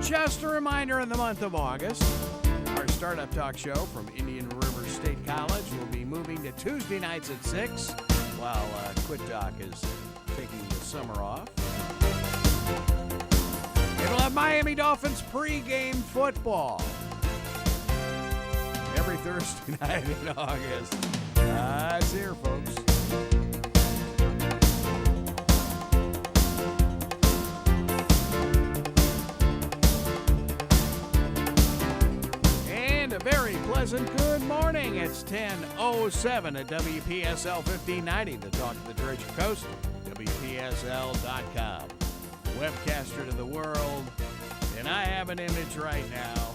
Just a reminder, in the month of August, our Startup Talk show from Indian River State College will be moving to Tuesday nights at 6 while Quit Talk is taking the summer off. It'll have Miami Dolphins pregame football every Thursday night in August. It's here, folks. And a very pleasant good morning. It's 10:07 at WPSL 1590, the talk of the Treasure Coast, WPSL.com. Webcaster to the world, and I have an image right now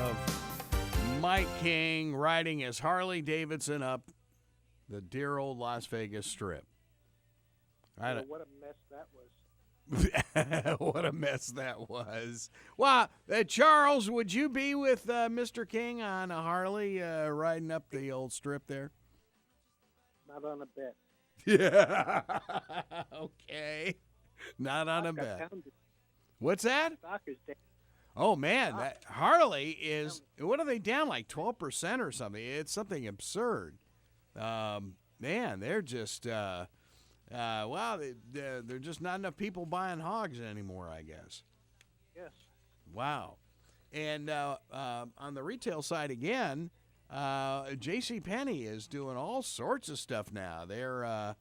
of Mike King riding his Harley Davidson up the dear old Las Vegas Strip. What a mess that was. What a mess that was. Well, Charles, would you be with Mr. King on a Harley riding up the old strip there? Not on a bet. Yeah. Okay. Not on a bet. What's that? Stock is down. Oh, man. That Harley is, what are they down, like 12% or something? It's something absurd. Man, they're just, they're just not enough people buying hogs anymore, I guess. Yes. Wow. And on the retail side again, JCPenney is doing all sorts of stuff now. They're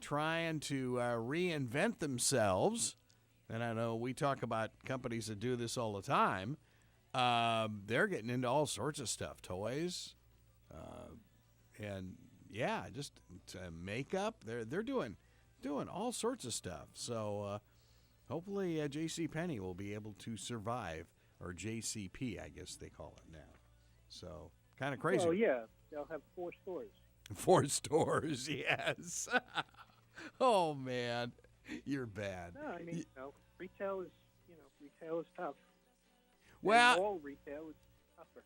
trying to reinvent themselves. And I know we talk about companies that do this all the time. They're getting into all sorts of stuff, toys, and yeah, just makeup. They're doing all sorts of stuff. So hopefully JCPenney will be able to survive, or JCP, I guess they call it now. So kind of crazy. Oh yeah, they'll have 4 stores. 4 stores, yes. Oh man, you're bad. No, I mean, retail is tough. Well, and all retail is tougher.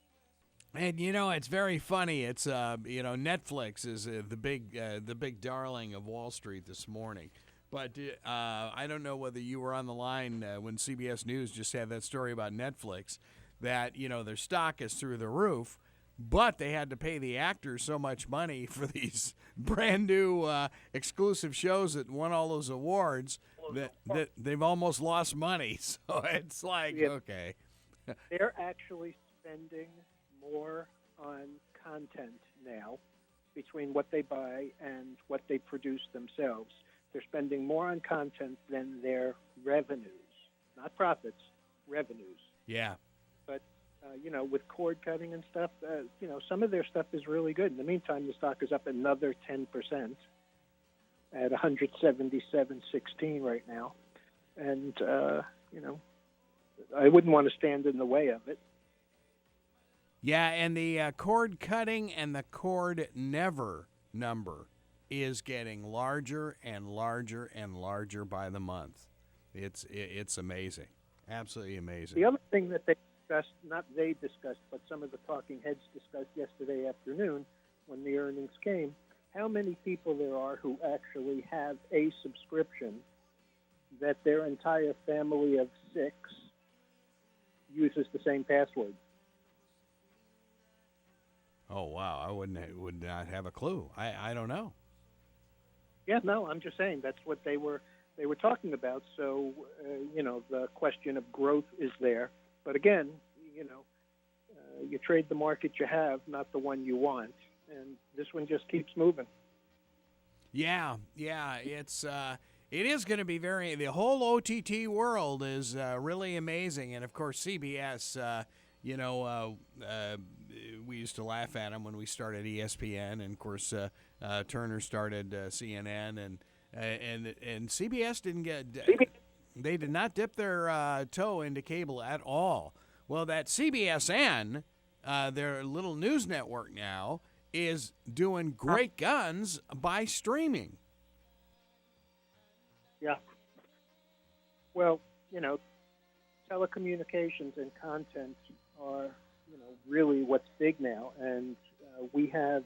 And it's very funny. It's Netflix is the big darling of Wall Street this morning. But I don't know whether you were on the line when CBS News just had that story about Netflix, that their stock is through the roof, but they had to pay the actors so much money for these brand new exclusive shows that won all those awards that they've almost lost money. So it's like, okay. They're actually spending more on content now between what they buy and what they produce themselves. They're spending more on content than their revenues, not profits, revenues. Yeah. But, with cord cutting and stuff, some of their stuff is really good. In the meantime, the stock is up another 10% at 177.16 right now. And, I wouldn't want to stand in the way of it. Yeah, and the cord cutting and the cord never number is getting larger and larger and larger by the month. It's amazing, absolutely amazing. The other thing that they discussed, not they discussed, but some of the talking heads discussed yesterday afternoon when the earnings came, how many people there are who actually have a subscription that their entire family of 6 uses the same password. Oh, wow. I would not have a clue. I don't know. Yeah, no, I'm just saying that's what they were talking about. So, the question of growth is there. But again, you trade the market you have, not the one you want. And this one just keeps moving. Yeah, it is going to be the whole OTT world is really amazing. And, of course, CBS, we used to laugh at them when we started ESPN, and of course Turner started CNN, and CBS they did not dip their toe into cable at all. Well, that CBSN, their little news network now, is doing great guns by streaming. Yeah. Well, telecommunications and content are, really what's big now. And we have,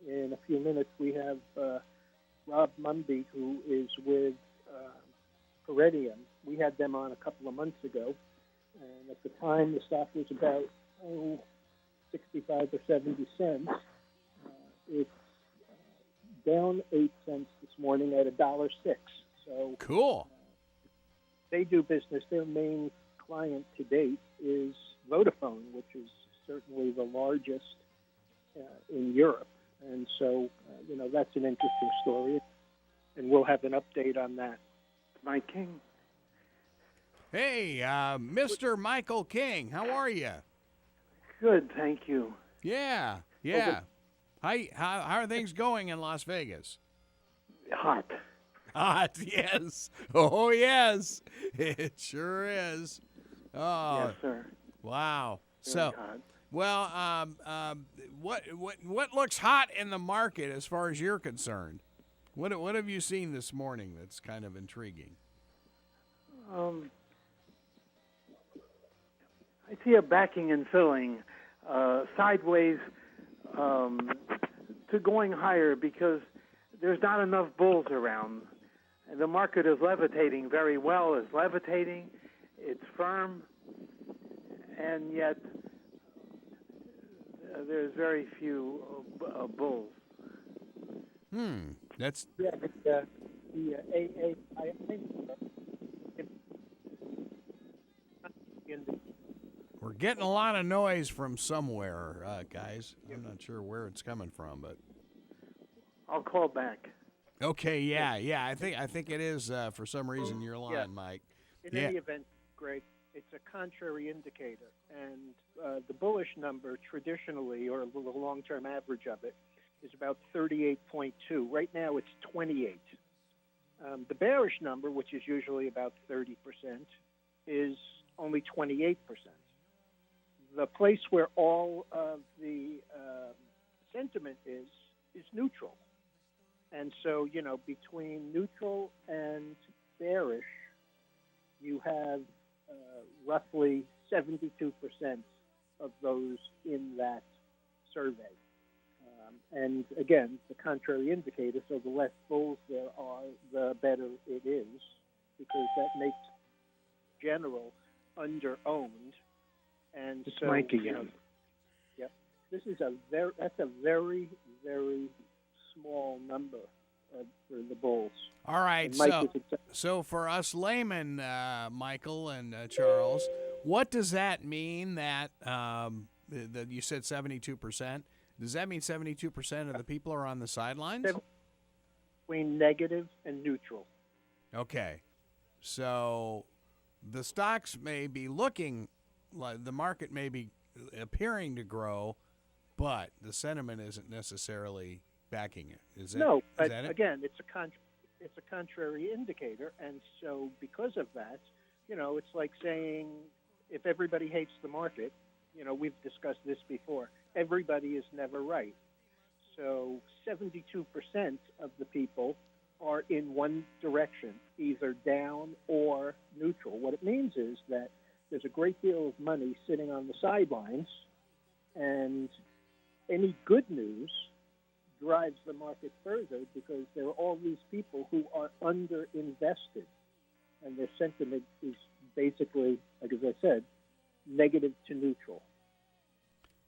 in a few minutes, we have Rob Mamby, who is with Peridium. We had them on a couple of months ago, and at the time the stock was about 65 or 70 cents. It's down 8 cents this morning at $1.06. So Cool. they do business. Their main client to date is Vodafone, which is certainly the largest in Europe. And so, that's an interesting story. And we'll have an update on that. Mike King. Hey, Mr. Michael King, how are you? Good, thank you. Yeah. How are things going in Las Vegas? Hot. Hot, yes. Oh, yes. It sure is. Oh, Yes, sir. wow. Very So, hot. well, what looks hot in the market as far as you're concerned? What have you seen this morning that's kind of intriguing? I see a backing and filling sideways to going higher because there's not enough bulls around. And the market is levitating very well. It's levitating. It's firm. And yet there's very few bulls. That's Yeah, the AA, I think we're getting a lot of noise from somewhere, guys. I'm not sure where it's coming from, but I'll call back. okay, yeah. I think it is for some reason your line, Yeah. Mike. in any event, Greg, it's a contrary indicator. And the bullish number traditionally, or the long-term average of it, is about 38.2. Right now it's 28. The bearish number, which is usually about 30%, is only 28%. The place where all of the sentiment is neutral. And so, between neutral and bearish, you have roughly 72% of those in that survey. And again, the contrary indicator, so the less bulls there are, the better it is, because that makes general under-owned. And It's so, Mike again. this is that's a very, very small number for the bulls. All right, And Mike is so for us laymen, Michael and Charles, what does that mean that you said 72%? Does that mean 72% of the people are on the sidelines? between negative and neutral. Okay. So the stocks may be looking like the market may be appearing to grow, but the sentiment isn't necessarily backing it. Is that, No, is but that it? again, it's a contrary indicator, and so because of that, it's like saying if everybody hates the market, we've discussed this before, everybody is never right. So 72% of the people are in one direction, either down or neutral. What it means is that there's a great deal of money sitting on the sidelines, and any good news drives the market further because there are all these people who are underinvested, and their sentiment is basically, like as I said, negative to neutral.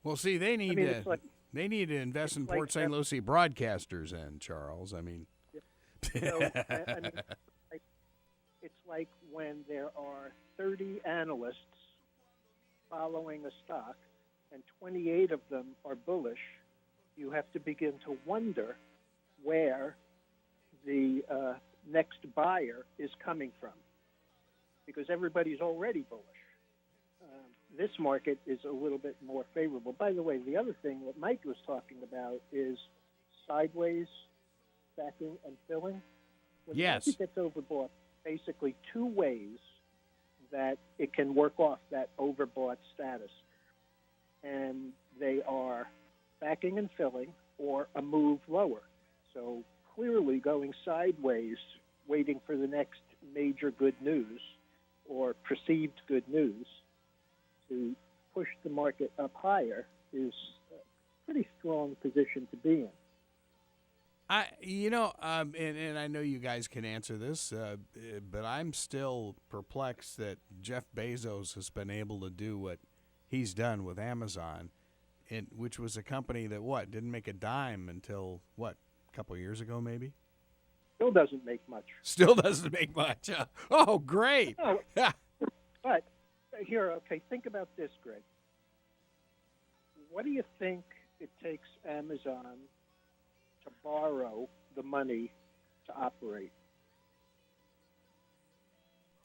Well, see, they need it's like- they need to invest in like Port St. Lucie broadcasters, and Charles. I mean, So, it's like when there are 30 analysts following a stock and 28 of them are bullish, you have to begin to wonder where the next buyer is coming from, because everybody's already bullish. This market is a little bit more favorable. By the way, the other thing that Mike was talking about is sideways backing and filling. When Yes. the market gets overbought, basically two ways that it can work off that overbought status. And they are backing and filling or a move lower. So clearly going sideways, waiting for the next major good news or perceived good news to push the market up higher is a pretty strong position to be in. And I know you guys can answer this, but I'm still perplexed that Jeff Bezos has been able to do what he's done with Amazon, which was a company that didn't make a dime until a couple years ago, maybe. Still doesn't make much. Still doesn't make much. Oh, great! No, but here, okay, think about this, Greg. What do you think it takes Amazon to borrow the money to operate?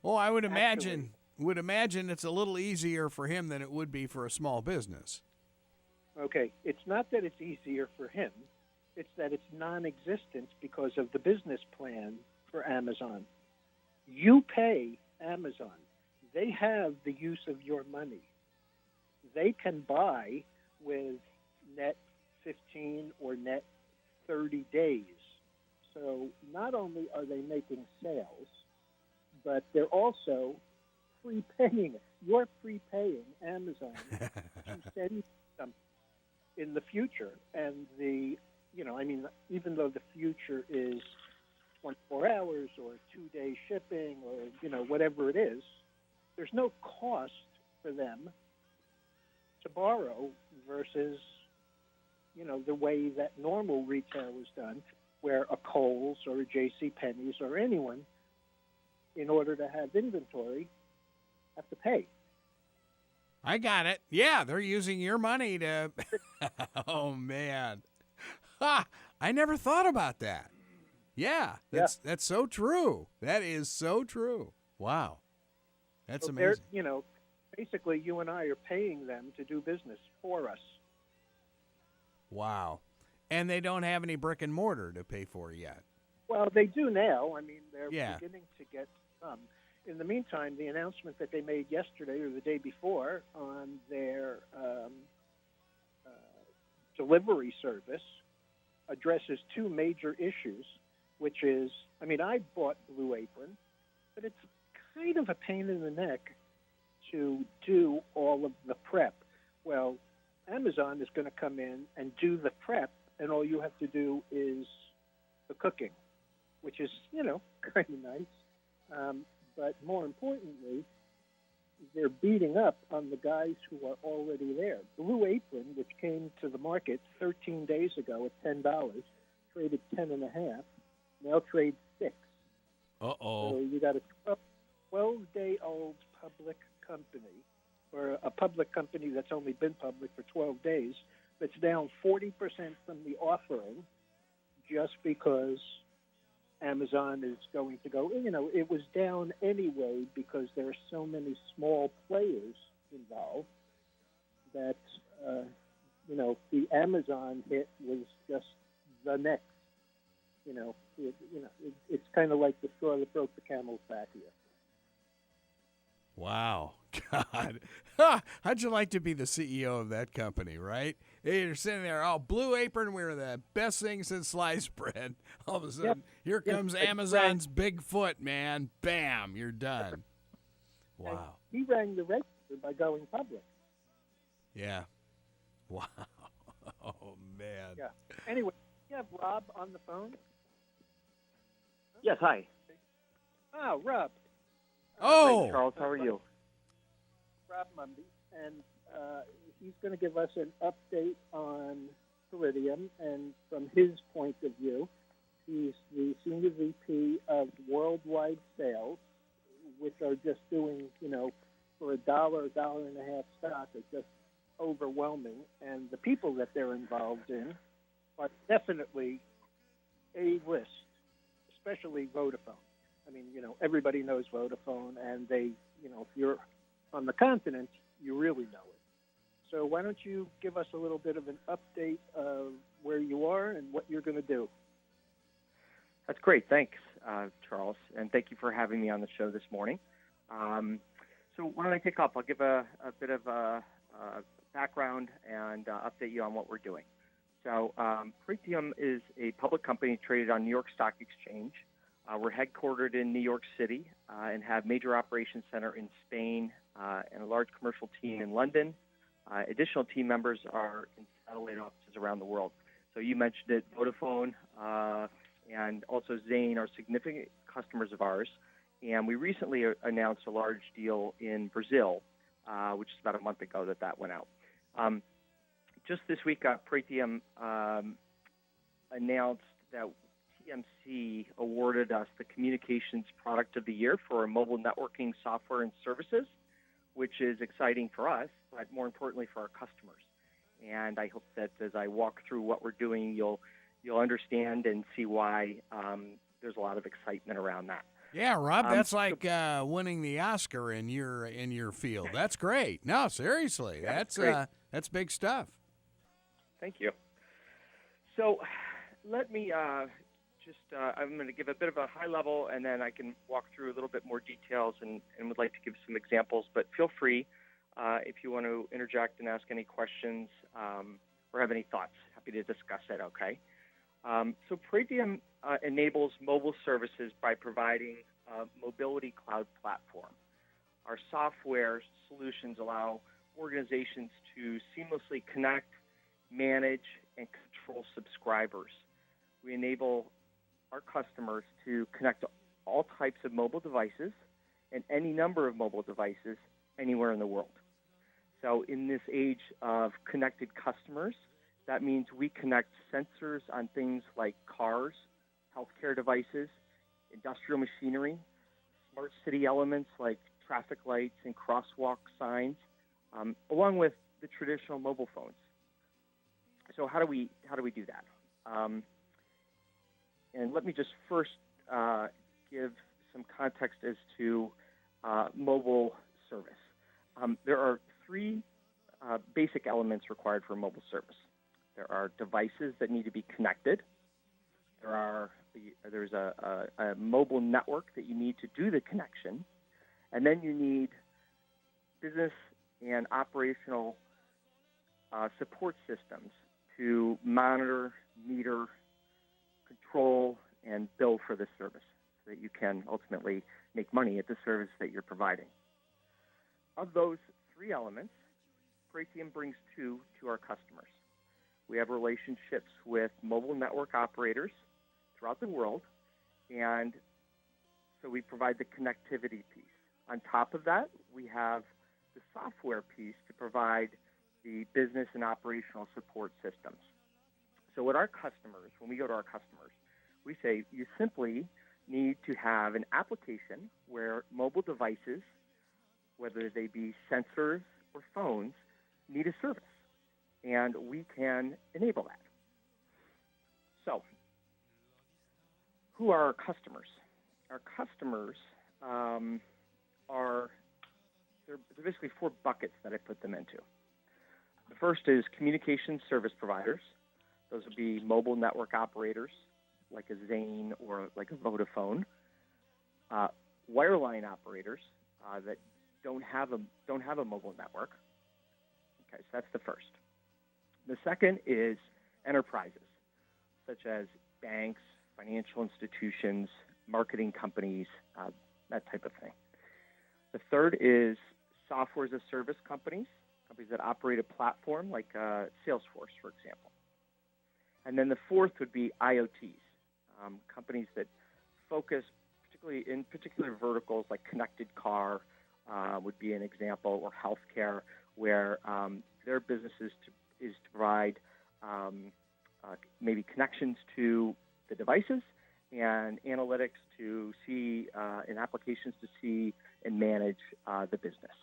Well, I would imagine it's a little easier for him than it would be for a small business. Okay, it's not that it's easier for him. It's that it's non-existent because of the business plan for Amazon. You pay Amazon. They have the use of your money. They can buy with net 15 or net 30 days. So not only are they making sales, but they're also prepaying it. You're prepaying Amazon to send them in the future. And even though the future is 24 hours or 2-day shipping or, whatever it is, there's no cost for them to borrow versus, the way that normal retail is done, where a Kohl's or a J.C. Penney's or anyone, in order to have inventory, have to pay. I got it. Yeah, they're using your money to... Oh, man. Ha! I never thought about that. Yeah, that's so true. That is so true. Wow. That's amazing. Basically you and I are paying them to do business for us. Wow. And they don't have any brick and mortar to pay for yet. Well, they do now. I mean, they're Yeah. beginning to get some. In the meantime, the announcement that they made yesterday or the day before on their delivery service addresses two major issues, which is, I bought Blue Apron, but it's kind of a pain in the neck to do all of the prep. Well, Amazon is going to come in and do the prep, and all you have to do is the cooking, which is, kind of nice. But more importantly, they're beating up on the guys who are already there. Blue Apron, which came to the market 13 days ago at $10, traded 10.5, now trades 6. Uh-oh. So you got a 12-day-old public company, or a public company that's only been public for 12 days, that's down 40% from the offering just because Amazon is going to go. It was down anyway because there are so many small players involved that, the Amazon hit was just the next. It's kind of like the straw that broke the camel's back here. Wow. God. How'd you like to be the CEO of that company, right? Hey, you're sitting there, Blue Apron, we're the best thing since sliced bread. All of a sudden, here comes Amazon's big foot, man. Bam, you're done. Wow. And he rang the register by going public. Yeah. Wow. Oh, man. Yeah. Anyway, you have Rob on the phone? Yes, hi. Oh, Rob. Oh. Hi, Charles, how are you? Rob Mamby, and he's going to give us an update on Iridium, and from his point of view, he's the Senior VP of Worldwide Sales, which are just doing, for $1, $1.50 stock are just overwhelming, and the people that they're involved in are definitely A-list, especially Vodafone. Everybody knows Vodafone, and they, if you're on the continent, you really know it. So why don't you give us a little bit of an update of where you are and what you're going to do? That's great. Thanks, Charles, and thank you for having me on the show this morning. So why don't I kick off? I'll give a bit of a background and update you on what we're doing. So Princeton is a public company traded on New York Stock Exchange. We're headquartered in New York City and have major operations center in Spain and a large commercial team in London. Additional team members are in satellite offices around the world. So you mentioned it, Vodafone and also Zain are significant customers of ours. And we recently announced a large deal in Brazil, which is about a month ago that went out. Just this week, Pretium announced that TMC awarded us the Communications Product of the Year for mobile networking software and services, which is exciting for us, but more importantly for our customers. And I hope that as I walk through what we're doing, you'll understand and see why there's a lot of excitement around that. Yeah, Rob, that's like winning the Oscar in your field. That's great. No, seriously, Yeah, that's big stuff. Thank you. So let me I'm going to give a bit of a high level, and then I can walk through a little bit more details and would like to give some examples. But feel free if you want to interject and ask any questions or have any thoughts. Happy to discuss it, okay? So Pretium enables mobile services by providing a mobility cloud platform. Our software solutions allow organizations to seamlessly connect, manage, and control subscribers. We enable our customers to connect to all types of mobile devices and any number of mobile devices anywhere in the world. So in this age of connected customers, that means we connect sensors on things like cars, healthcare devices, industrial machinery, smart city elements like traffic lights and crosswalk signs, along with the traditional mobile phones. So how do we do that? And let me just first give some context as to mobile service. There are three basic elements required for mobile service. There are devices that need to be connected. There's a mobile network that you need to do the connection. And then you need business and operational support systems to monitor, meter, control, and bill for the service so that you can ultimately make money at the service that you're providing. Of those three elements, Pretium brings two to our customers. We have relationships with mobile network operators throughout the world, and so we provide the connectivity piece. On top of that, we have the software piece to provide the business and operational support systems. So when we go to our customers, we say you simply need to have an application where mobile devices, whether they be sensors or phones, need a service, and we can enable that. So who are our customers? Our customers they're basically four buckets that I put them into. The first is communication service providers. Those would be mobile network operators like a Zain or like a Vodafone. Wireline operators that don't have a mobile network. Okay, so that's the first. The second is enterprises, such as banks, financial institutions, marketing companies, that type of thing. The third is software as a service companies that operate a platform like Salesforce, for example. And then the fourth would be IoTs, companies that focus particularly in particular verticals like connected car would be an example, or healthcare, where their business is to provide maybe connections to the devices and analytics to see and applications to see and manage the business.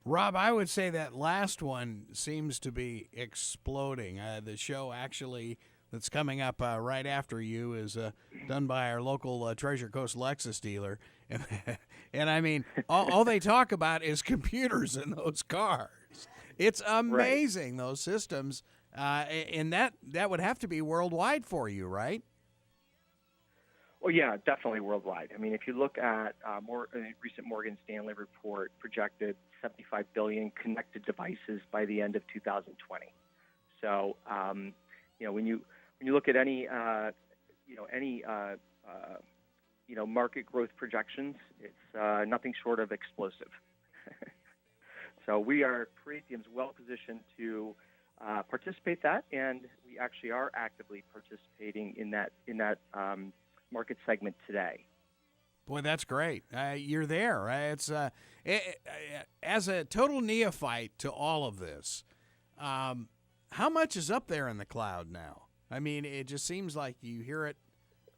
Rob, I would say that last one seems to be exploding. The show actually that's coming up right after you is done by our local Treasure Coast Lexus dealer. And I mean, all they talk about is computers in those cars. It's amazing, right, those systems. And that would have to be worldwide for you, right? Well, yeah, definitely worldwide. I mean, if you look at a recent Morgan Stanley report, projected 75 billion connected devices by the end of 2020. So, when you look at any market growth projections, it's nothing short of explosive. So Pretium's well positioned to participate that, and we we actually are actively participating in that market segment today. Boy, that's great. You're there. As a total neophyte to all of this, how much is up there in the cloud now? I mean, it just seems like you hear it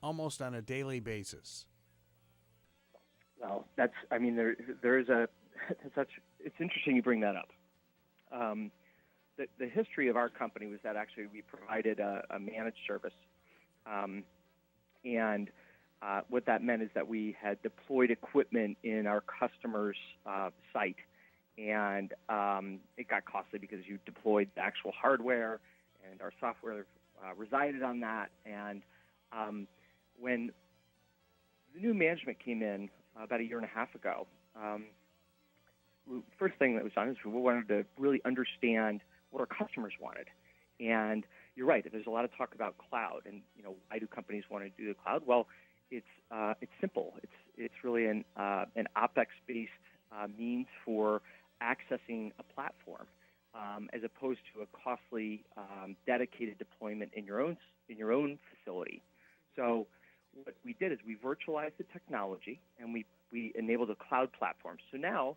almost on a daily basis. Well, there is it's interesting you bring that up. The history of our company was that actually we provided a managed service, and what that meant is that we had deployed equipment in our customer's site, and it got costly because you deployed the actual hardware, and our software resided on that. And when the new management came in about a year and a half ago, first thing that was done is we wanted to really understand what our customers wanted. And you're right, there's a lot of talk about cloud, and why do companies want to do the cloud? Well, it's simple. It's really an OpEx-based means for accessing a platform, as opposed to a costly dedicated deployment in your own facility. So what we did is we virtualized the technology, and we enabled a cloud platform. So now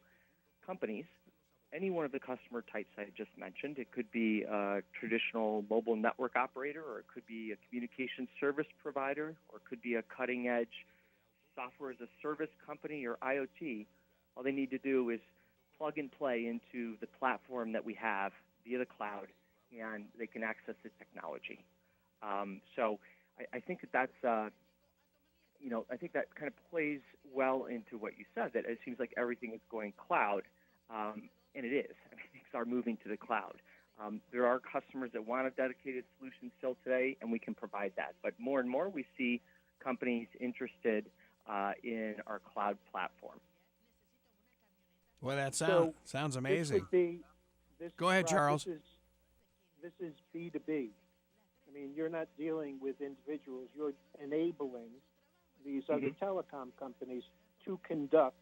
companies, any one of the customer types I just mentioned, it could be a traditional mobile network operator, or it could be a communication service provider, or it could be a cutting-edge software as a service company or IoT. All they need to do is plug and play into the platform that we have via the cloud, and they can access the technology. So I think that's I think that kind of plays well into what you said, that it seems like everything is going cloud, and it is. I mean, things are moving to the cloud. There are customers that want a dedicated solution still today, and we can provide that. But more and more, we see companies interested in our cloud platform. Well, that sounds amazing. Go ahead, Charles. This is B2B. I mean, you're not dealing with individuals. You're enabling these other telecom companies to conduct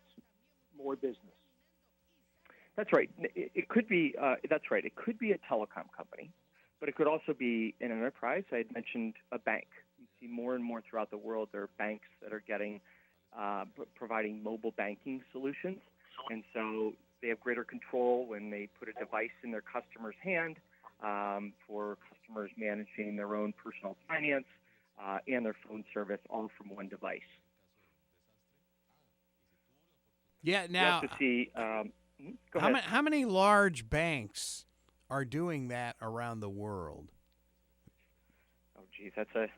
more business. That's right. It could be. That's right. It could be a telecom company, but it could also be an enterprise. I had mentioned a bank. You see more and more throughout the world, there are banks that are providing mobile banking solutions, and so they have greater control when they put a device in their customer's hand, for customers managing their own personal finance and their phone service, all from one device. Yeah. Now, you have to see. Go ahead. Ahead. How many large banks are doing that around the world? Oh, geez, that's a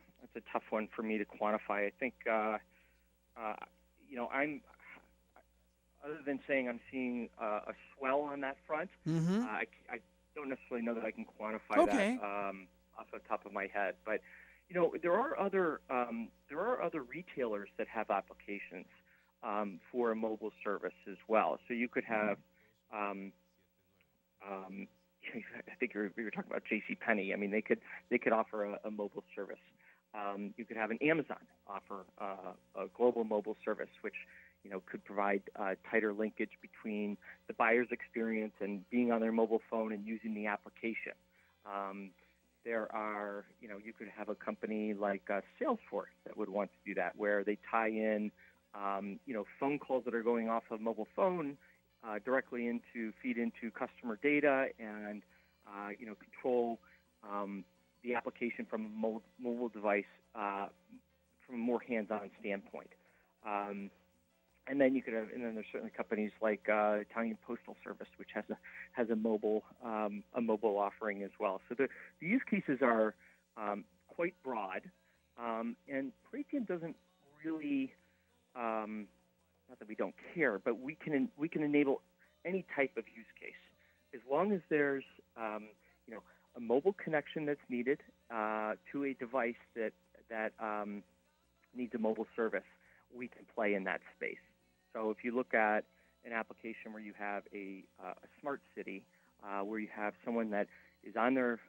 tough one for me to quantify. I think I'm other than saying I'm seeing a swell on that front. I don't necessarily know that I can quantify that off the top of my head. But there are other retailers that have applications for a mobile service as well. So you could have, I think we were talking about JCPenney. I mean, they could offer a mobile service. You could have an Amazon offer a global mobile service, which could provide tighter linkage between the buyer's experience and being on their mobile phone and using the application. There are, you could have a company like Salesforce that would want to do that, where they tie in, phone calls that are going off of mobile phone directly feed into customer data and, control the application from a mobile device from a more hands-on standpoint. And then there's certainly companies like Italian Postal Service, which has a mobile offering as well. So the use cases are quite broad, and Princeton doesn't really, not that we don't care, but we can enable any type of use case as long as there's a mobile connection that's needed to a device that needs a mobile service. We can play in that space. So if you look at an application where you have a smart city, where you have someone that is on their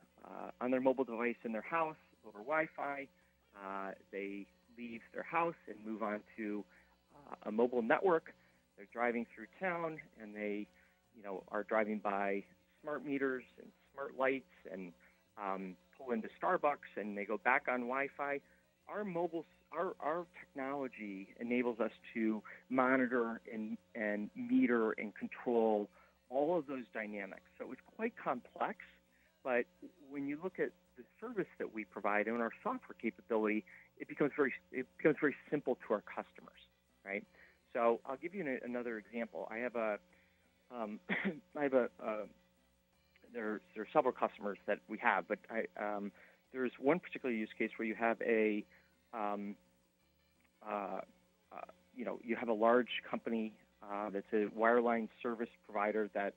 mobile device in their house over Wi-Fi, they leave their house and move on to a mobile network. They're driving through town, and they are driving by smart meters and smart lights and pull into Starbucks and they go back on Wi-Fi, our technology enables us to monitor and meter and control all of those dynamics. So it's quite complex, but when you look at the service that we provide and our software capability, it becomes very simple to our customers, right? So I'll give you another example. I have there are several customers that we have, but there's one particular use case where you have you have a large company that's a wireline service provider that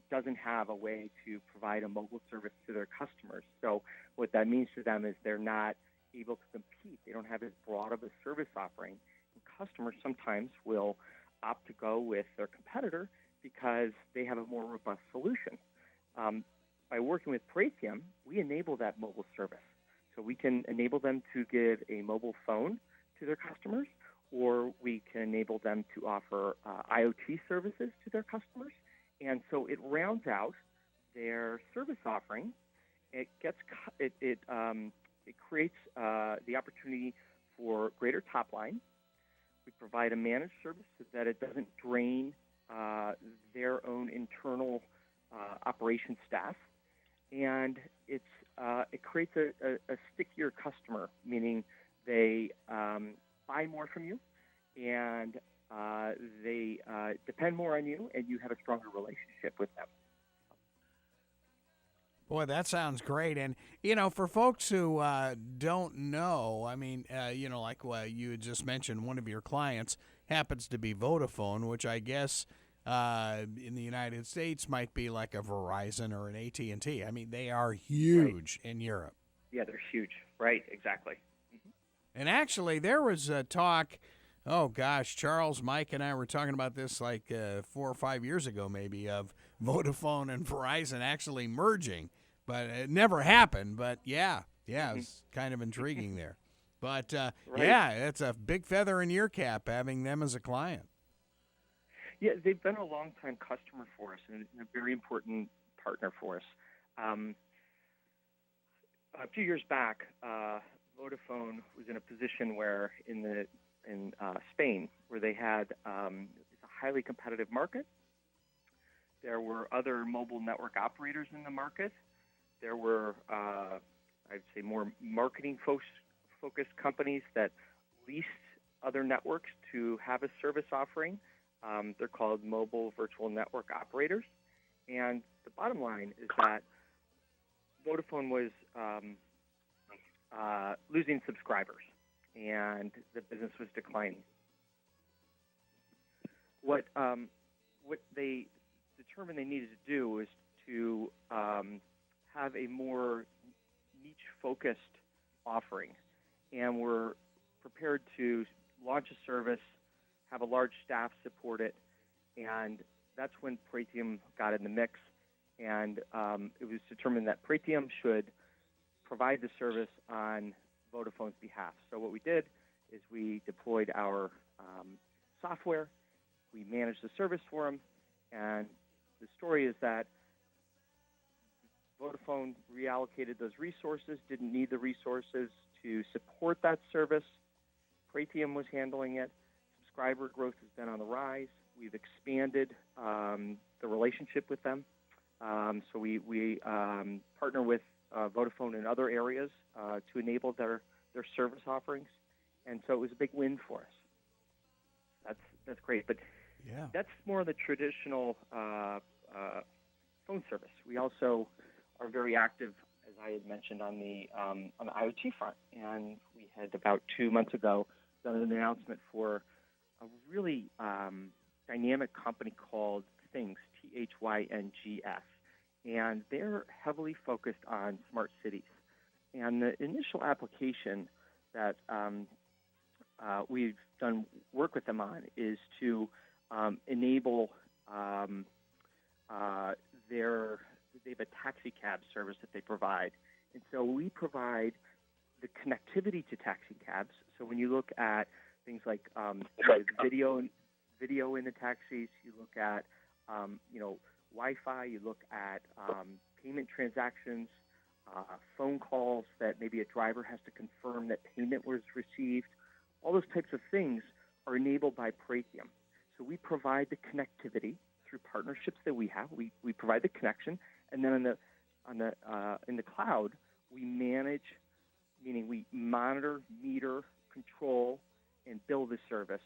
doesn't have a way to provide a mobile service to their customers. So what that means to them is they're not able to compete. They don't have as broad of a service offering. And customers sometimes will opt to go with their competitor because they have a more robust solution. By working with Pratium, we enable that mobile service. So we can enable them to give a mobile phone to their customers, or we can enable them to offer IoT services to their customers. And so it rounds out their service offering. It creates the opportunity for greater top line. We provide a managed service so that it doesn't drain their own internal operations staff, and it creates a stickier customer, meaning they buy more from you, and they depend more on you, and you have a stronger relationship with them. Boy, that sounds great. And, for folks who don't know, I mean, like you had just mentioned, one of your clients happens to be Vodafone, which I guess in the United States might be like a Verizon or an AT&T. I mean, they are huge in Europe. Yeah, they're huge. Right, exactly. Mm-hmm. And actually, there was a talk, oh gosh, Charles, Mike, and I were talking about this like 4 or 5 years ago maybe, of Vodafone and Verizon actually merging. But it never happened. But yeah, it's kind of intriguing there. But right. Yeah, it's a big feather in your cap having them as a client. Yeah, they've been a long-time customer for us and a very important partner for us. A few years back, Vodafone was in a position where in Spain, where they had it's a highly competitive market. There were other mobile network operators in the market. There were, I'd say, more marketing-focused companies that leased other networks to have a service offering. They're called mobile virtual network operators. And the bottom line is that Vodafone was losing subscribers, and the business was declining. What they determined they needed to do was to have a more niche-focused offering, and we're prepared to launch a service, have a large staff support it, and that's when Pratium got in the mix, and it was determined that Pratium should provide the service on Vodafone's behalf. So what we did is we deployed our software, we managed the service for them, and the story is that Vodafone reallocated those resources, didn't need the resources to support that service. Pratium was handling it. Subscriber growth has been on the rise. We've expanded the relationship with them. So we partner with Vodafone in other areas to enable their service offerings. And so it was a big win for us. That's great. But yeah, that's more of the traditional phone service. We also are very active, as I had mentioned, on the IoT front. And we had about 2 months ago done an announcement for a really dynamic company called Things, THYNGS. And they're heavily focused on smart cities. And the initial application that we've done work with them on is to enable they have a taxi cab service that they provide. And so we provide the connectivity to taxi cabs. So when you look at things like video in the taxis, you look at Wi-Fi, you look at payment transactions, phone calls that maybe a driver has to confirm that payment was received. All those types of things are enabled by Praetium. So we provide the connectivity through partnerships that we have. We provide the connection, and then in the cloud, we manage, meaning we monitor, meter, control, and bill the service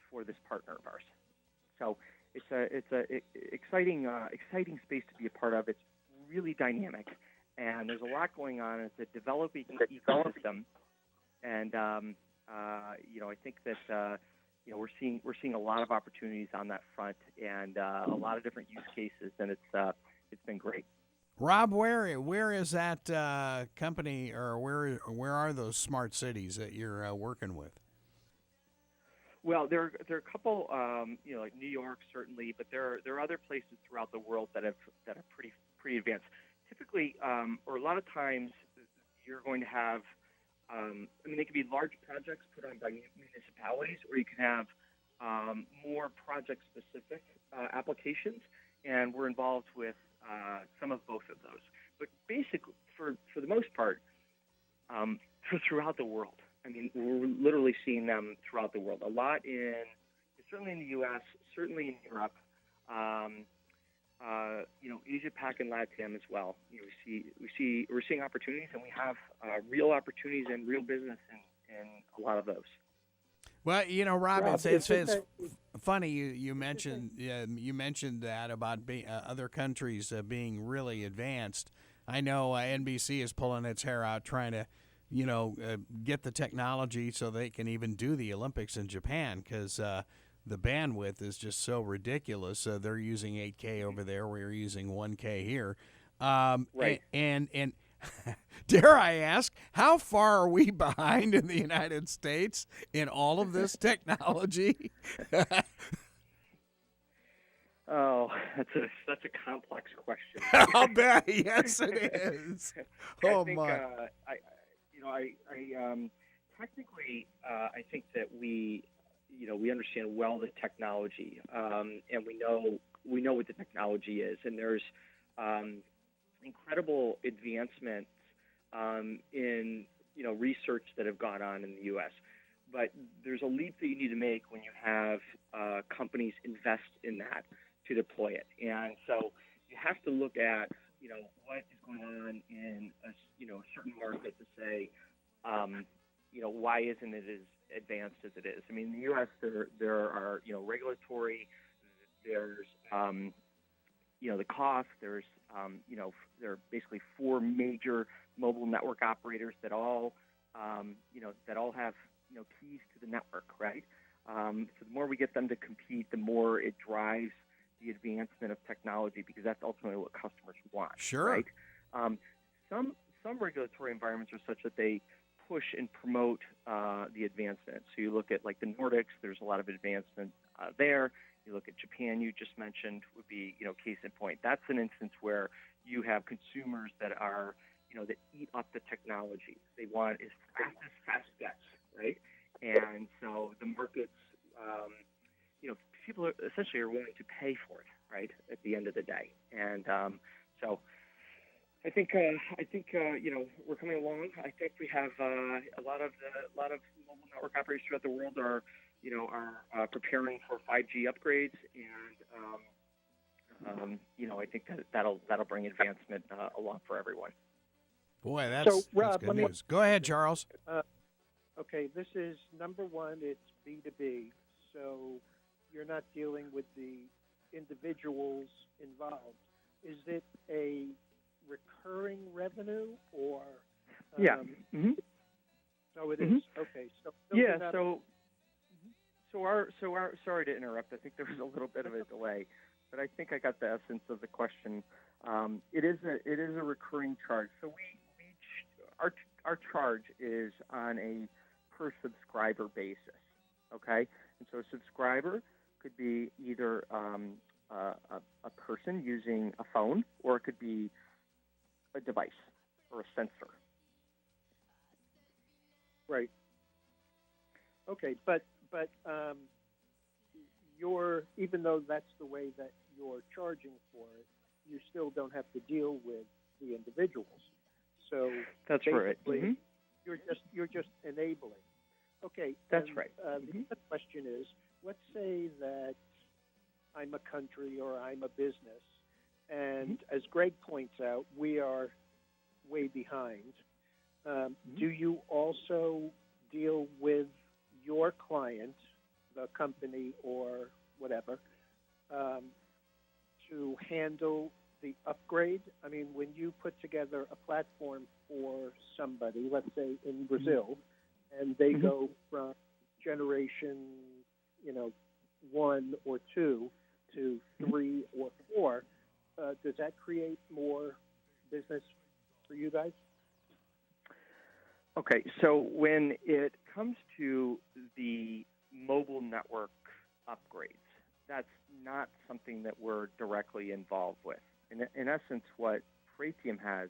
for this partner of ours. So it's a exciting space to be a part of. It's really dynamic, and there's a lot going on. It's a developing ecosystem, and I think that we're seeing a lot of opportunities on that front, and a lot of different use cases, and it's been great. Rob, where is that company, or where are those smart cities that you're working with? Well, there are a couple, like New York certainly, but there are other places throughout the world that are pretty advanced. Typically, or a lot of times, you're going to have, they can be large projects put on by municipalities, or you can have more project-specific applications, and we're involved with some of both of those. But basically, for the most part, throughout the world. We're literally seeing them throughout the world. A lot certainly in the U.S., certainly in Europe, Asia Pac and LATAM as well. We're seeing opportunities, and we have real opportunities and real business in a lot of those. Well, Rob, it's funny you mentioned that about other countries being really advanced. I know NBC is pulling its hair out trying to get the technology so they can even do the Olympics in Japan, because the bandwidth is just so ridiculous. They're using 8K over there. We're using 1K here. Right. And dare I ask, how far are we behind in the United States in all of this technology? Oh, that's a complex question. I'll bet. Yes, it is. Oh, my. Technically, I think that we understand well the technology, and we know what the technology is, and there's incredible advancements in research that have gone on in the U.S. But there's a leap that you need to make when you have companies invest in that to deploy it, and so you have to look at what is going on in a certain market to say, why isn't it as advanced as it is? In the U.S. there are regulatory, there's the cost, there's there are basically four major mobile network operators that all have keys to the network, right? So the more we get them to compete, the more it drives the advancement of technology, because that's ultimately what customers want. Sure. Right? Some regulatory environments are such that they push and promote the advancement. So you look at like the Nordics, there's a lot of advancement there. You look at Japan, you just mentioned, would be case in point. That's an instance where you have consumers that are that eat up the technology. They want as fast gets, right? And so the markets, people are essentially willing to pay for it, right? At the end of the day, and so I think we're coming along. I think we have a lot of mobile network operators throughout the world are preparing for 5G upgrades, and I think that'll bring advancement along for everyone. Boy, that's Rob, good news. Go ahead, Charles. Okay, this is number one. It's B2B, so you're not dealing with the individuals involved. Is it a recurring revenue or? Yeah. Mm-hmm. So it is. Mm-hmm. Okay. So yeah. So our sorry to interrupt. I think there was a little bit of a delay, but I think I got the essence of the question. It is a recurring charge. So our charge is on a per subscriber basis. Okay, and so a subscriber could be either a person using a phone, or it could be a device or a sensor. Right. Okay, but even though that's the way that you're charging for it, you still don't have to deal with the individuals. So That's right. basically, you're just enabling. Okay. That's and, right. The other question is, let's say that I'm a country or I'm a business, and as Greg points out, we are way behind. Do you also deal with your client, the company or whatever, to handle the upgrade? I mean, when you put together a platform for somebody, let's say in Brazil, and they go from generation, 1 or 2 to 3 or 4, does that create more business for you guys? Okay, so when it comes to the mobile network upgrades, that's not something that we're directly involved with. In essence, what Pratium has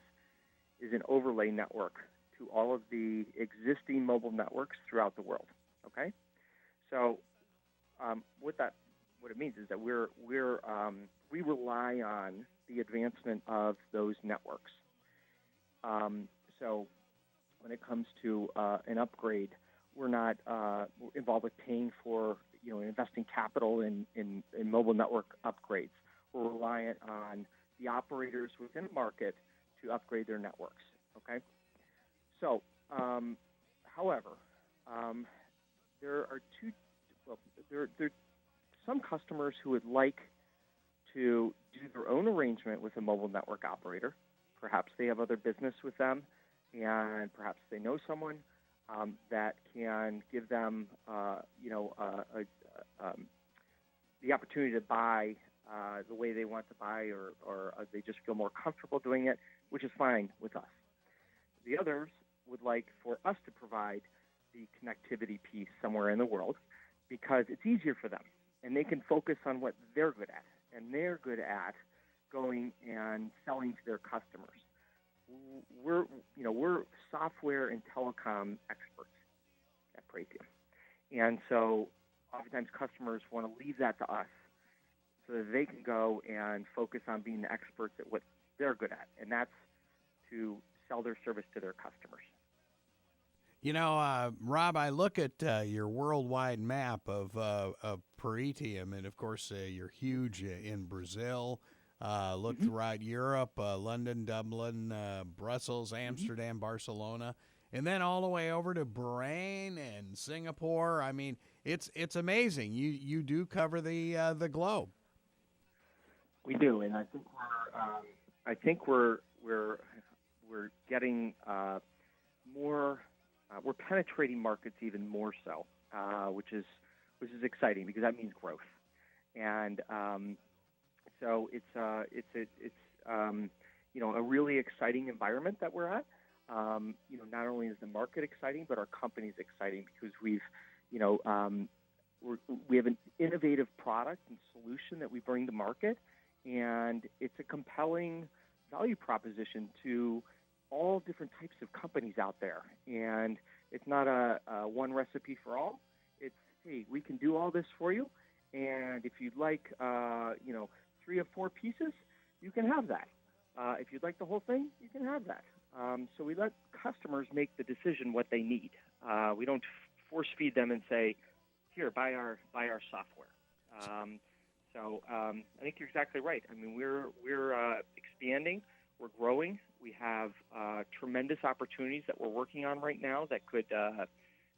is an overlay network to all of the existing mobile networks throughout the world. Okay, so what it means is that we rely on the advancement of those networks. So when it comes to an upgrade, we're not involved with paying for, investing capital in mobile network upgrades. We're reliant on the operators within the market to upgrade their networks. Okay. So, however, there are some customers who would like to do their own arrangement with a mobile network operator. Perhaps they have other business with them, and perhaps they know someone that can give them, the opportunity to buy the way they want to buy, or they just feel more comfortable doing it, which is fine with us. The others would like for us to provide the connectivity piece somewhere in the world because it's easier for them, and they can focus on what they're good at, and they're good at going and selling to their customers. We're software and telecom experts at Pratium, and so oftentimes customers want to leave that to us so that they can go and focus on being the experts at what they're good at, and that's to sell their service to their customers. Rob, I look at your worldwide map of Pratium, and of course you're huge in Brazil. Look throughout Europe, London, Dublin, Brussels, Amsterdam, Barcelona, and then all the way over to Bahrain and Singapore. I mean, it's amazing. You do cover the globe. We do, and I think we're getting more. We're penetrating markets even more so, which is exciting because that means growth, and so it's a really exciting environment that we're at. Not only is the market exciting, but our company's exciting because we have an innovative product and solution that we bring to market, and it's a compelling value proposition to all different types of companies out there. And it's not a one recipe for all. It's, hey, we can do all this for you, and if you'd like 3 or 4 pieces, you can have that. If you'd like the whole thing, you can have that. So we let customers make the decision what they need. We don't force feed them and say, here, buy our software. So I think you're exactly right. I mean, we're expanding, we're growing. We have tremendous opportunities that we're working on right now that could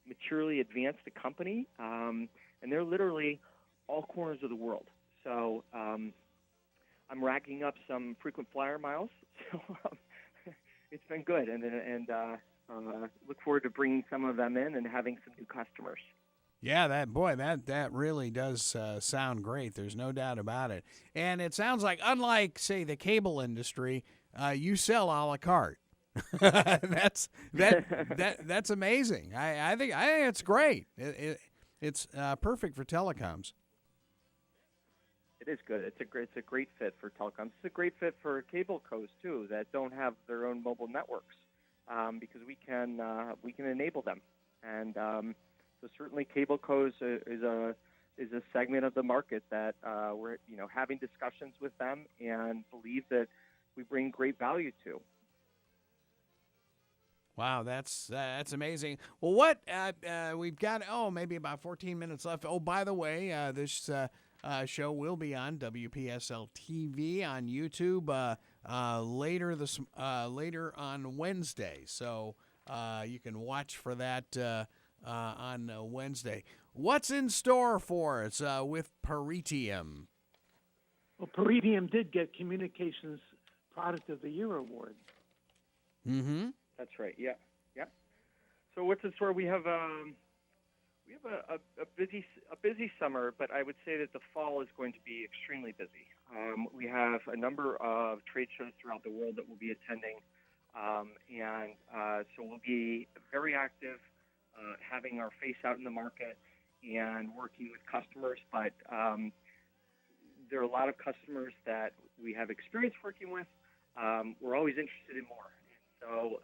materially advance the company, and they're literally all corners of the world. So I'm racking up some frequent flyer miles, so it's been good, and look forward to bringing some of them in and having some new customers. Yeah, that really does sound great. There's no doubt about it. And it sounds like, unlike, say, the cable industry, you sell a la carte. That's amazing. I think it's great. It's perfect for telecoms. It is good. It's a great fit for telecoms. It's a great fit for cable cos too that don't have their own mobile networks, because we can enable them. And so certainly cable cos is a a segment of the market that we're having discussions with them and believe that we bring great value to. Wow, that's amazing. Well, what we've got? Maybe about 14 minutes left. Oh, by the way, this show will be on WPSL TV on YouTube later on Wednesday. So you can watch for that on Wednesday. What's in store for us with Peritium? Well, Peritium did get Communications Product of the Year award. Mm-hmm. That's right. Yeah. So what's in store? We have a busy summer, but I would say that the fall is going to be extremely busy. We have a number of trade shows throughout the world that we'll be attending, so we'll be very active, having our face out in the market and working with customers. But there are a lot of customers that we have experience working with. We're always interested in more. So,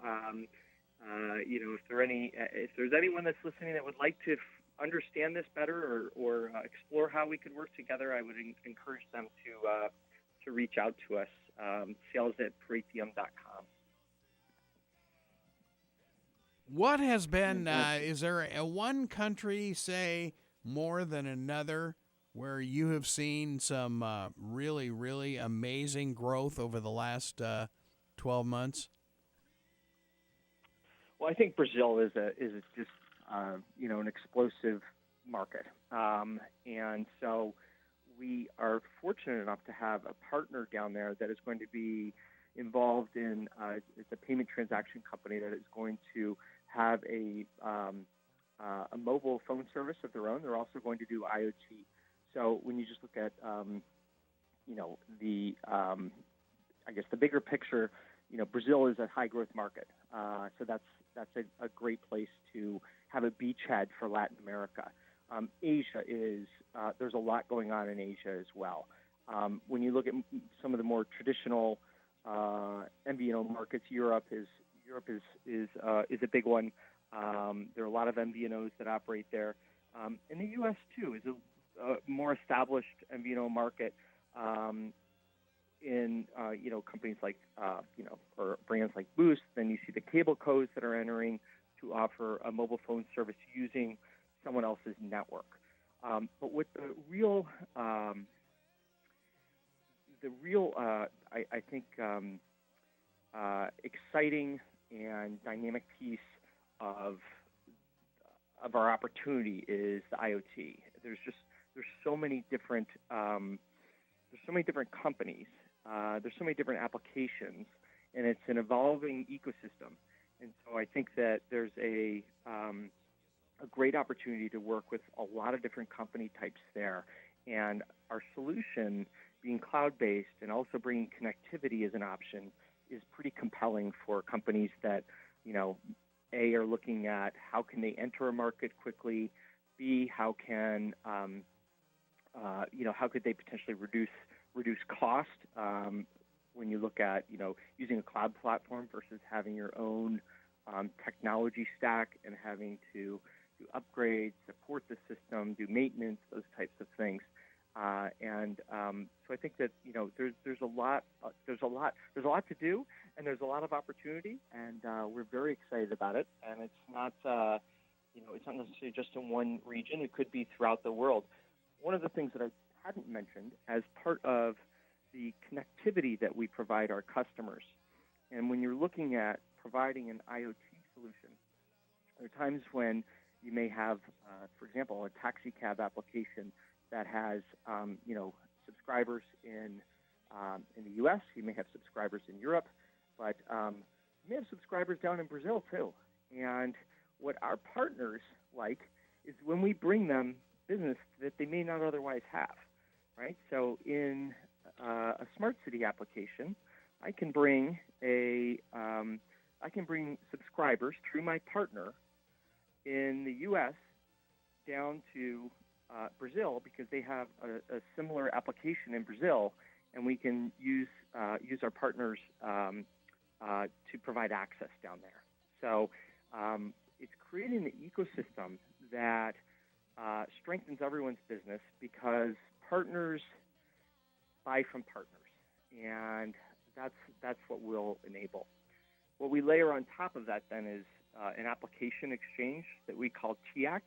if there's anyone that's listening that would like to understand this better or explore how we could work together, I would encourage them to reach out to us. sales@peritium.com. What has been? Is there one country, say, more than another, where you have seen some really, really amazing growth over the last 12 months? Well, I think Brazil is just an explosive market, and so we are fortunate enough to have a partner down there that is going to be involved in it's a payment transaction company that is going to have a mobile phone service of their own. They're also going to do IoT. So when you just look at the bigger picture, Brazil is a high growth market. So that's a great place to have a beachhead for Latin America. Asia is there's a lot going on in Asia as well. When you look at some of the more traditional MVNO markets, Europe is a big one. There are a lot of MVNOs that operate there. And the U.S. too is a more established MVNO market. In companies like or brands like Boost, then you see the cable codes that are entering to offer a mobile phone service using someone else's network. But what the real exciting and dynamic piece of our opportunity is the IoT. There's so many different companies. There's so many different applications, and it's an evolving ecosystem. And so I think that there's a great opportunity to work with a lot of different company types there. And our solution, being cloud-based and also bringing connectivity as an option, is pretty compelling for companies that, A, are looking at how can they enter a market quickly, B, how can how could they potentially reduce cost when you look at using a cloud platform versus having your own technology stack and having to do upgrades, support the system, do maintenance, those types of things. So I think that there's a lot to do, and there's a lot of opportunity, and we're very excited about it. And it's not it's not necessarily just in one region. It could be throughout the world. One of the things that I hadn't mentioned as part of the connectivity that we provide our customers, and when you're looking at providing an IoT solution, there are times when you may have, for example, a taxi cab application that has, subscribers in the U.S. You may have subscribers in Europe, but you may have subscribers down in Brazil too. And what our partners like is when we bring them business that they may not otherwise have, right? So in a smart city application, I can bring subscribers through my partner in the U.S. down to Brazil because they have a similar application in Brazil, and we can use our partners to provide access down there. So it's creating the ecosystem that strengthens everyone's business because partners buy from partners, and that's what we'll enable. What we layer on top of that then is an application exchange that we call TEAX,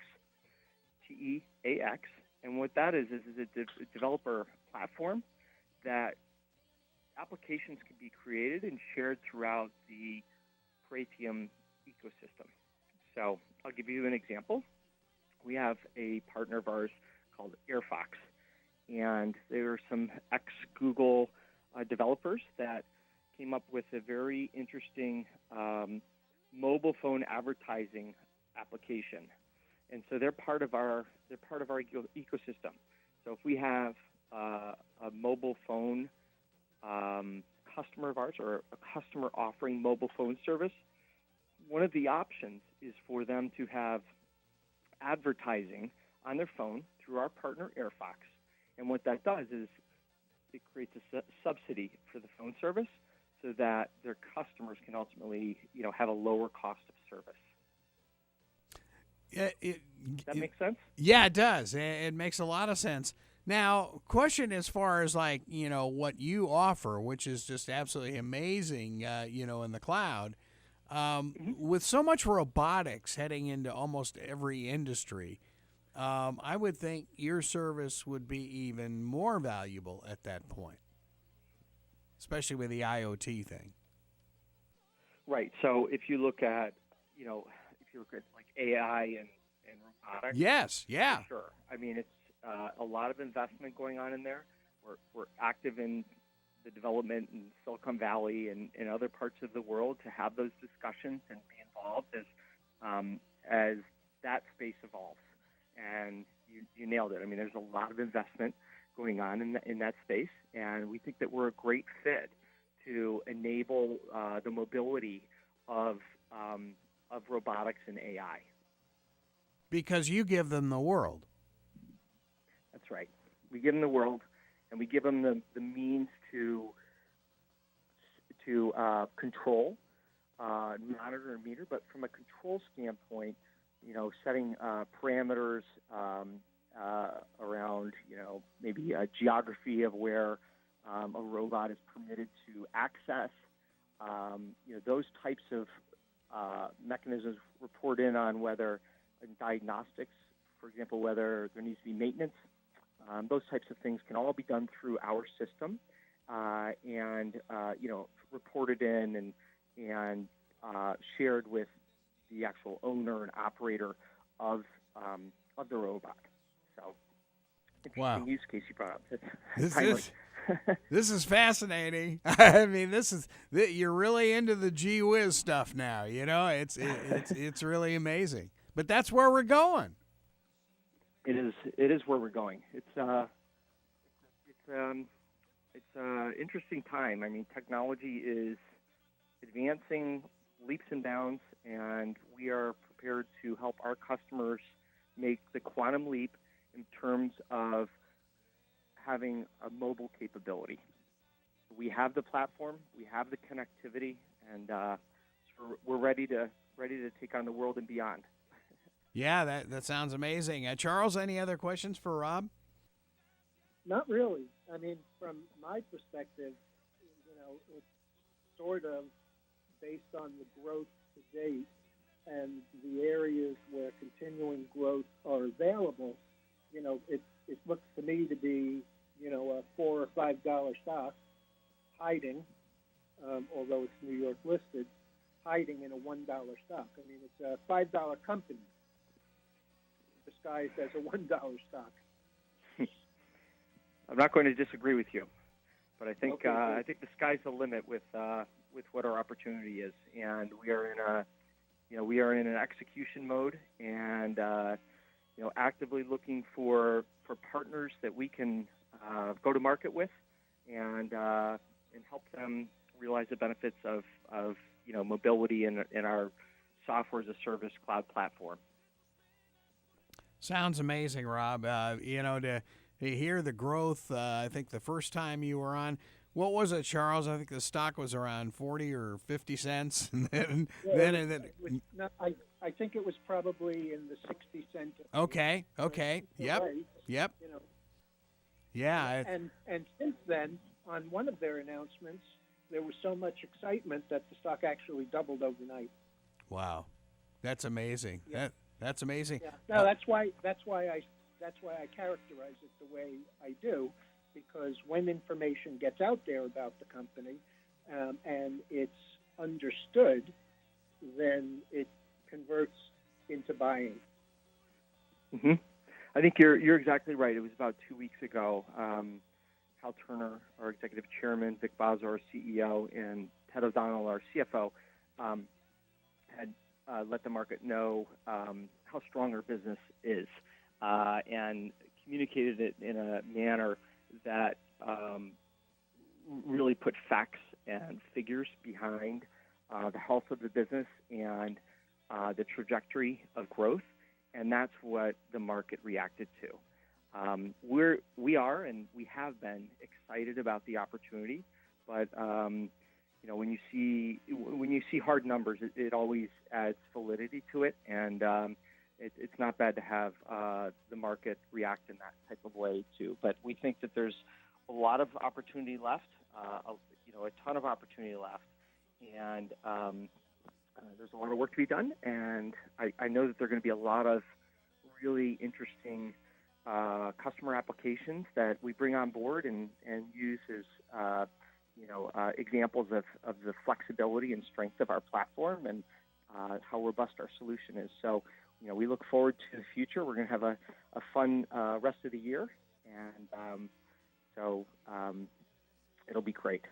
TEAX, and what that is a developer platform that applications can be created and shared throughout the Pratium ecosystem. So I'll give you an example. We have a partner of ours called AirFox, and there are some ex-Google developers that came up with a very interesting mobile phone advertising application, and so they're part of our ecosystem. So if we have a mobile phone customer of ours or a customer offering mobile phone service, one of the options is for them to have advertising on their phone through our partner AirFox. And what that does is it creates a subsidy for the phone service so that their customers can ultimately, have a lower cost of service. Does that make sense? Yeah, it does. It makes a lot of sense. Now, question as far as what you offer, which is just absolutely amazing, in the cloud. With so much robotics heading into almost every industry, I would think your service would be even more valuable at that point, especially with the IoT thing. Right. So if you look at, like AI and robotics. Yes. Yeah. For sure. I mean, it's a lot of investment going on in there. We're active in the development in Silicon Valley and in other parts of the world to have those discussions and be involved as that space evolves. And you nailed it. I mean, there's a lot of investment going on in that space, and we think that we're a great fit to enable the mobility of robotics and AI. Because you give them the world. That's right. We give them the world, and we give them the means to control, monitor, and meter. But from a control standpoint, setting parameters around, maybe a geography of where a robot is permitted to access, those types of mechanisms report in on whether in diagnostics, for example, whether there needs to be maintenance. Those types of things can all be done through our system and reported in and shared with the actual owner and operator of the robot. So, interesting use case you brought up. This is fascinating. I mean, you're really into the gee whiz stuff now. It's really amazing. But that's where we're going. It is where we're going. It's an interesting time. I mean, technology is advancing leaps and bounds, and we are prepared to help our customers make the quantum leap in terms of having a mobile capability. We have the platform, we have the connectivity, and so we're ready to take on the world and beyond. Yeah, that sounds amazing. Charles, any other questions for Rob? Not really. I mean, from my perspective, it's sort of based on the growth to date and the areas where continuing growth are available. It looks to me to be, a $4 or $5 stock hiding, although it's New York listed, hiding in a $1 stock. I mean, it's a $5 company disguised as a $1 stock. I'm not going to disagree with you, but I think Okay, I think the sky's the limit with what our opportunity is, and we are in an execution mode, and actively looking for partners that we can go to market with, and help them realize the benefits of mobility in our software as a service cloud platform. Sounds amazing, Rob. To hear the growth, I think the first time you were on, What was it, Charles? I think the stock was around 40 or 50 cents, and then It was not, I think it was probably in the 60 cent. Okay. Yep. Right, Yep. you know. Yeah. And since then, on one of their announcements, there was so much excitement that the stock actually doubled overnight. Wow. That's amazing. Yeah. That's amazing. Yeah. No, that's why I characterize it the way I do, because when information gets out there about the company and it's understood, then it converts into buying. Mm-hmm. I think you're exactly right. It was about 2 weeks ago. Hal Turner, our executive chairman, Vic Bozzo, our CEO, and Ted O'Donnell, our CFO, had let the market know how strong our business is, and communicated it in a manner that really put facts and figures behind the health of the business and the trajectory of growth, and that's what the market reacted to. We are and we have been excited about the opportunity, but when you see hard numbers, it always adds validity to it, and it's not bad to have the market react in that type of way too. But we think that there's a lot of opportunity left, a ton of opportunity left, and there's a lot of work to be done. And I know that there are going to be a lot of really interesting customer applications that we bring on board and use as examples of the flexibility and strength of our platform and how robust our solution is. So, we look forward to the future. We're going to have a fun rest of the year, and it'll be great.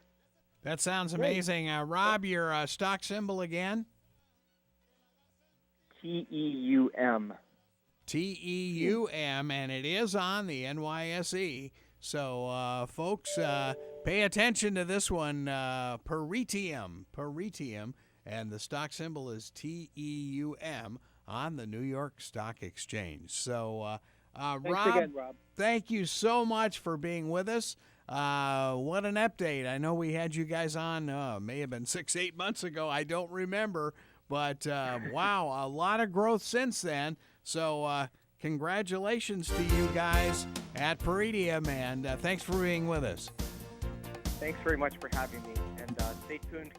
That sounds amazing. Rob, your stock symbol again? TEUM. TEUM, and it is on the NYSE. So, folks, pay attention to this one, Princeton, and the stock symbol is TEUM on the New York Stock Exchange. So, Thanks Rob, again, Rob, thank you so much for being with us. What an update. I know we had you guys on, may have been 6-8 months ago. I don't remember, but wow, a lot of growth since then. So, congratulations to you guys at Princeton, and thanks for being with us. Thanks very much for having me, and stay tuned,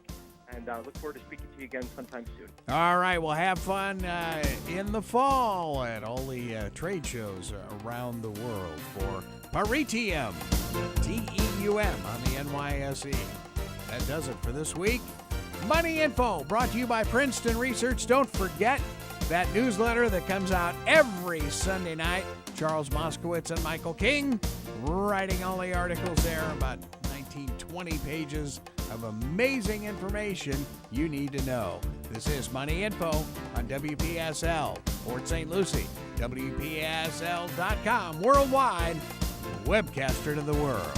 and look forward to speaking to you again sometime soon. All right, we'll have fun in the fall at all the trade shows around the world for Princeton, TEUM on the NYSE. That does it for this week. Money Info brought to you by Princeton Research. Don't forget that newsletter that comes out every Sunday night. Charles Moskowitz and Michael King writing all the articles there, about 19-20 pages of amazing information you need to know. This is Money Info on WPSL, Port St. Lucie, WPSL.com, worldwide, webcaster to the world.